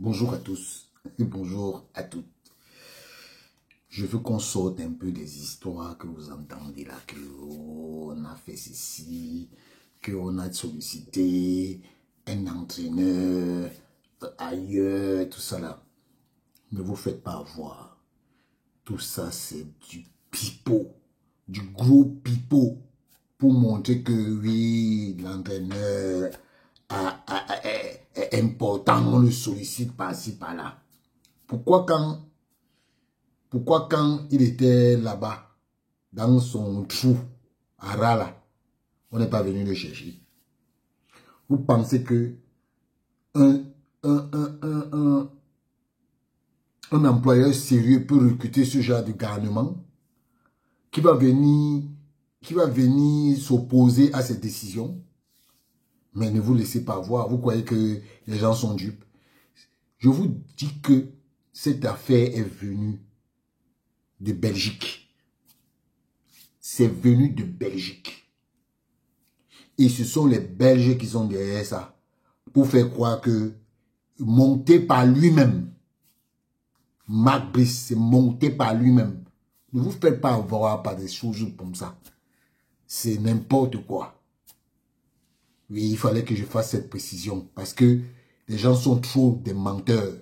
Bonjour à tous et bonjour à toutes. Je veux qu'on sorte un peu des histoires que vous entendez là, qu'on a fait ceci, qu'on a sollicité un entraîneur ailleurs, tout ça là. Ne vous faites pas avoir. Tout ça c'est du pipeau, du gros pipeau pour montrer que oui, l'entraîneur est important, on le sollicite par-ci, par-là. Pourquoi quand il était là-bas, dans son trou, à Rala, on n'est pas venu le chercher? Vous pensez que un employeur sérieux peut recruter ce genre de garnement qui va venir s'opposer à cette décision? Mais ne vous laissez pas voir. Vous croyez que les gens sont dupes? Je vous dis que cette affaire est venue de Belgique. C'est venu de Belgique. Et ce sont les Belges qui sont derrière ça. Pour faire croire que monté par lui-même. Marc Brice, c'est monté par lui-même. Ne vous faites pas avoir par des choses comme ça. C'est n'importe quoi. Oui, il fallait que je fasse cette précision. Parce que les gens sont trop des menteurs.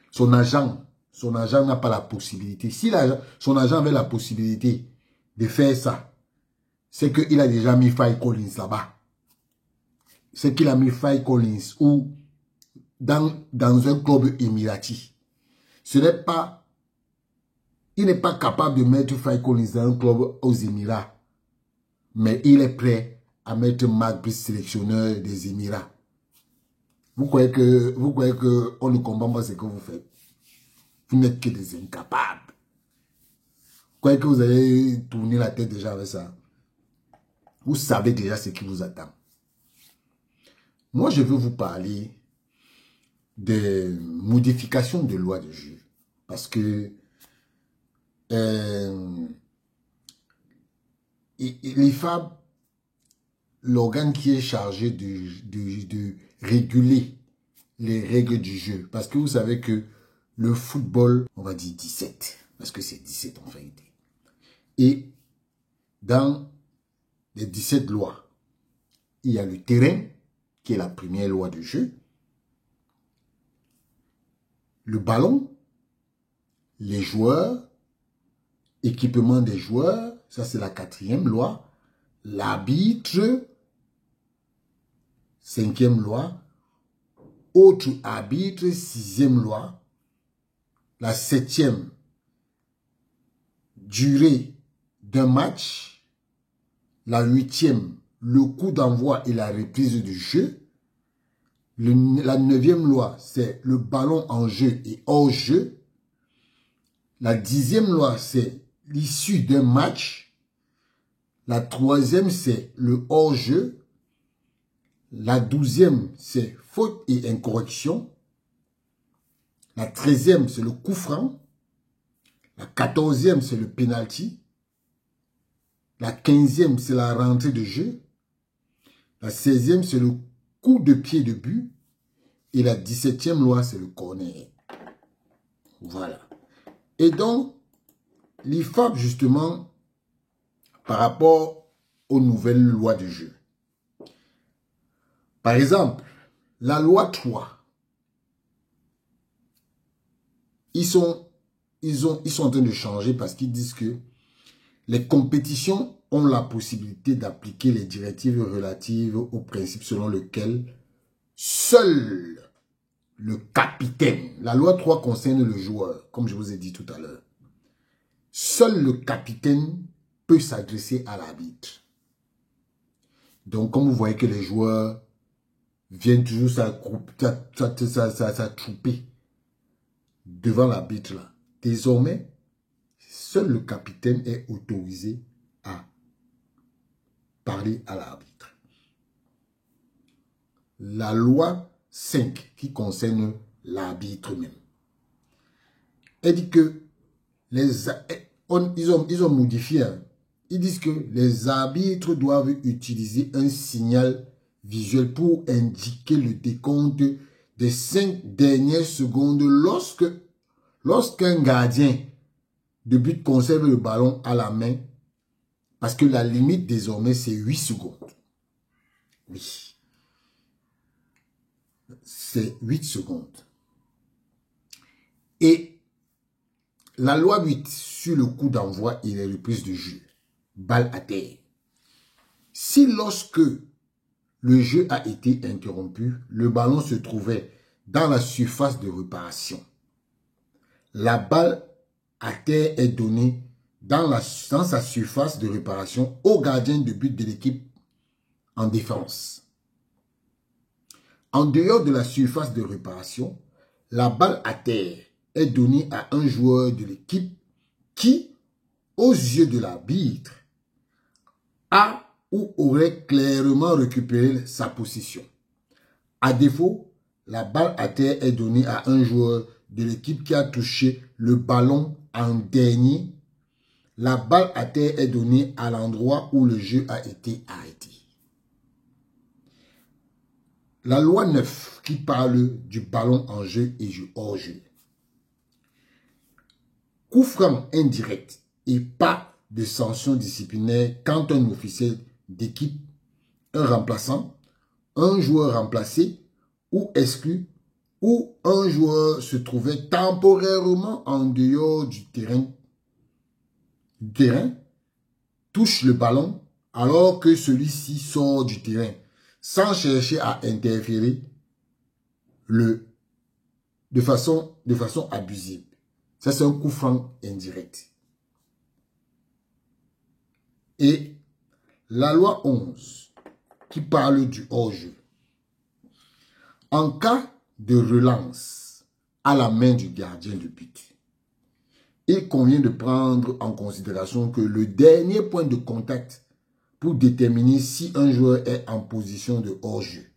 Son agent n'a pas la possibilité. Si son agent avait la possibilité de faire ça, c'est qu'il a déjà mis Faye Collins là-bas. C'est qu'il a mis Faye Collins ou dans un club émirati. Il n'est pas capable de mettre Faye Collins dans un club aux Émirats. Mais il est prêt à mettre Marc Brice sélectionneur des Émirats. Vous croyez que on ne comprend pas ce que vous faites? Vous n'êtes que des incapables. Vous croyez que vous allez tourner la tête déjà avec ça? Vous savez déjà ce qui vous attend. Moi, je veux vous parler des modifications de loi de jeu. Parce que l'IFAB, l'organe qui est chargé de réguler les règles du jeu. Parce que vous savez que le football, on va dire 17. Parce que c'est 17 en vérité. Et dans les 17 lois, il y a le terrain, qui est la première loi du jeu. Le ballon, les joueurs, équipement des joueurs, ça c'est la 4e loi. L'arbitre, 5e loi. Autre arbitre, 6e loi. La 7e, durée d'un match. La 8e, le coup d'envoi et la reprise du jeu. La 9e loi, c'est le ballon en jeu et hors jeu. La 10e loi, c'est l'issue d'un match. La 3e, c'est le hors jeu. La 12e, c'est faute et incorrection. La 13e, c'est le coup franc. La 14e, c'est le penalty. La 15e, c'est la rentrée de jeu. La 16e, c'est le coup de pied de but. Et la 17e loi, c'est le corner. Voilà. Et donc, l'IFAB, justement, par rapport aux nouvelles lois de jeu. Par exemple, la loi 3. Ils sont en train de changer parce qu'ils disent que les compétitions ont la possibilité d'appliquer les directives relatives aux principes selon lesquels seul le capitaine, la loi 3 concerne le joueur, comme je vous ai dit tout à l'heure. Seul le capitaine peut s'adresser à l'arbitre. Donc, comme vous voyez que les joueurs viennent toujours s'attrouper devant l'arbitre là. Désormais, seul le capitaine est autorisé à parler à l'arbitre. La loi 5 qui concerne l'arbitre même. Elle dit que ils ont modifié. Hein. Ils disent que les arbitres doivent utiliser un signal visuel pour indiquer le décompte des 5 dernières secondes lorsqu'un gardien de but conserve le ballon à la main, parce que la limite désormais c'est 8 secondes. Oui. C'est 8 secondes. Et la loi 8 sur le coup d'envoi et les reprises de jeu, balle à terre. Si lorsque le jeu a été interrompu, le ballon se trouvait dans la surface de réparation, la balle à terre est donnée dans sa surface de réparation au gardien de but de l'équipe en défense. En dehors de la surface de réparation, la balle à terre est donnée à un joueur de l'équipe qui, aux yeux de l'arbitre, a ou aurait clairement récupéré sa position. À défaut, la balle à terre est donnée à un joueur de l'équipe qui a touché le ballon en dernier. La balle à terre est donnée à l'endroit où le jeu a été arrêté. La loi 9 qui parle du ballon en jeu et du hors-jeu. Coup franc indirect et pas de sanction disciplinaire quand un officiel d'équipe, un remplaçant, un joueur remplacé ou exclu ou un joueur se trouvait temporairement en dehors du terrain, touche le ballon alors que celui-ci sort du terrain sans chercher à interférer de façon abusive. Ça, c'est un coup franc indirect. Et la loi 11 qui parle du hors-jeu. En cas de relance à la main du gardien de but, il convient de prendre en considération que le dernier point de contact pour déterminer si un joueur est en position de hors-jeu.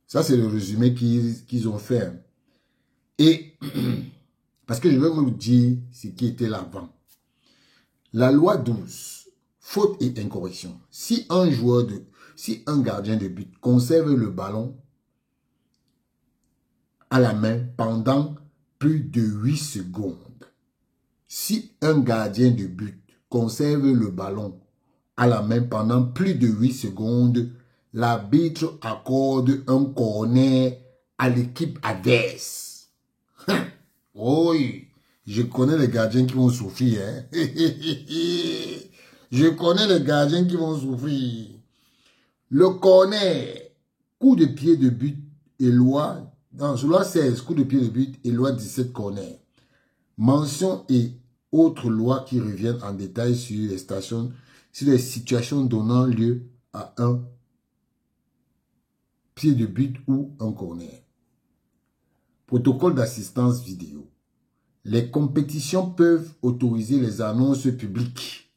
Ça, c'est le résumé qu'ils ont fait. Et parce que je vais vous dire ce qui était l'avant. La loi 12, faute et incorrection. Si un gardien de but conserve le ballon à la main pendant plus de 8 secondes, si un gardien de but conserve le ballon à la main pendant plus de 8 secondes, l'arbitre accorde un corner à l'équipe adverse. Oui, je connais les gardiens qui vont souffrir. Hein? Je connais les gardiens qui vont souffrir. Le corner, coup de pied de but et loi, non, sur loi 16, coup de pied de but et loi 17 corner. Mention et autres lois qui reviennent en détail sur les situations donnant lieu à un pied de but ou un corner. Protocole d'assistance vidéo. Les compétitions peuvent autoriser les annonces publiques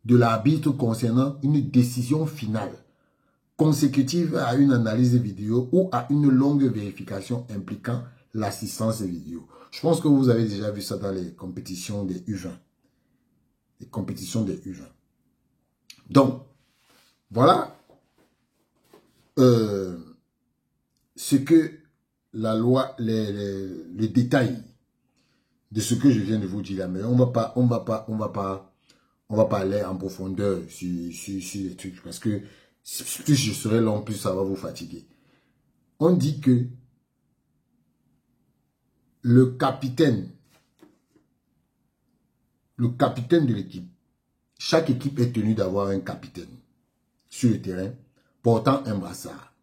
de l'arbitre concernant une décision finale consécutive à une analyse vidéo ou à une longue vérification impliquant l'assistance vidéo. Je pense que vous avez déjà vu ça dans les compétitions des U20. Les compétitions des U20. Donc, voilà ce que la loi, le détail de ce que je viens de vous dire là. Mais on va pas aller en profondeur sur les trucs parce que plus je serai long, plus ça va vous fatiguer. On dit que le capitaine de l'équipe, chaque équipe est tenue d'avoir un capitaine sur le terrain portant un brassard.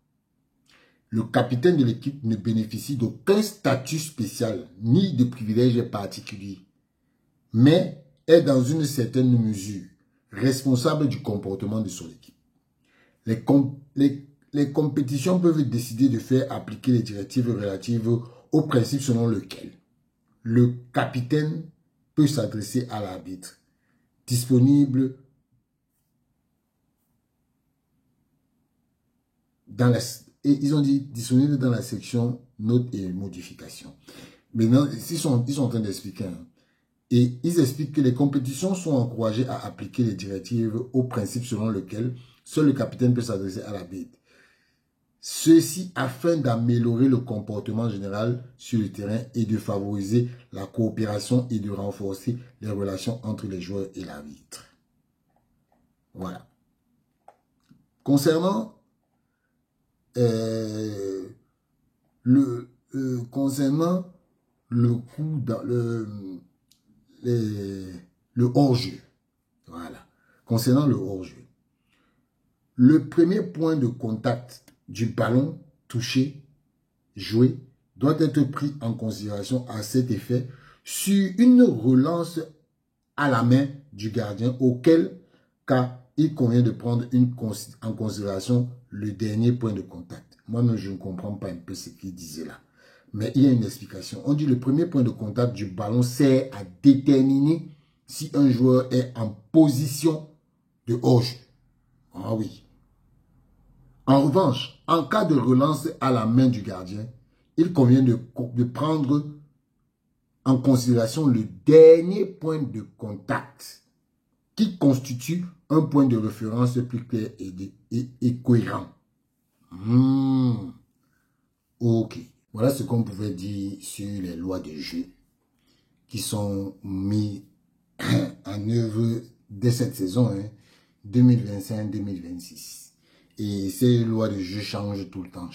Le capitaine de l'équipe ne bénéficie d'aucun statut spécial ni de privilèges particuliers, mais est dans une certaine mesure responsable du comportement de son équipe. Les compétitions peuvent décider de faire appliquer les directives relatives au principe selon lequel le capitaine peut s'adresser à l'arbitre, disponible dans la... Et ils ont dit disponible dans la section notes et modifications. Maintenant, ils sont en train d'expliquer. Hein. Et ils expliquent que les compétitions sont encouragées à appliquer les directives au principe selon lequel seul le capitaine peut s'adresser à l'arbitre. Ceci afin d'améliorer le comportement général sur le terrain et de favoriser la coopération et de renforcer les relations entre les joueurs et l'arbitre. Voilà. Concernant le coup dans le hors-jeu. Voilà. Concernant le hors-jeu. Le premier point de contact du ballon touché, joué, doit être pris en considération à cet effet sur une relance à la main du gardien, auquel cas il convient de prendre en considération le dernier point de contact. Moi, je ne comprends pas un peu ce qu'il disait là. Mais il y a une explication. On dit le premier point de contact du ballon sert à déterminer si un joueur est en position de hors-jeu. Ah oui. En revanche, en cas de relance à la main du gardien, il convient de prendre en considération le dernier point de contact qui constitue un point de référence plus clair et cohérent. Ok. Voilà ce qu'on pouvait dire sur les lois de jeu qui sont mises en œuvre dès cette saison, 2025-2026. Et ces lois de jeu changent tout le temps,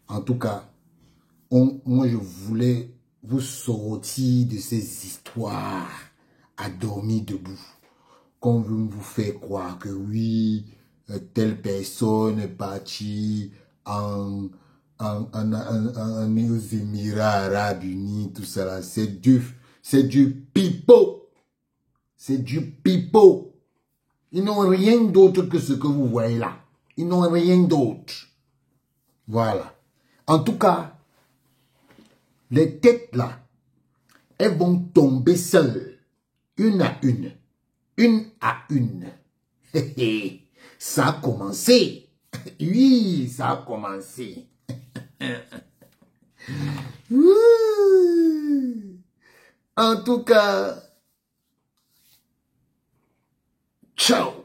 En tout cas, moi je voulais vous sortir de ces histoires à dormir debout. Qu'on veut vous faire croire que oui, telle personne est partie aux Émirats Arabes Unis, tout ça là, c'est du pipeau. C'est du pipeau. Ils n'ont rien d'autre que ce que vous voyez là. Ils n'ont rien d'autre. Voilà. En tout cas, les têtes là, elles vont tomber seules, une à une. Une à une. Ça a commencé. Oui, ça a commencé. En tout cas, ciao.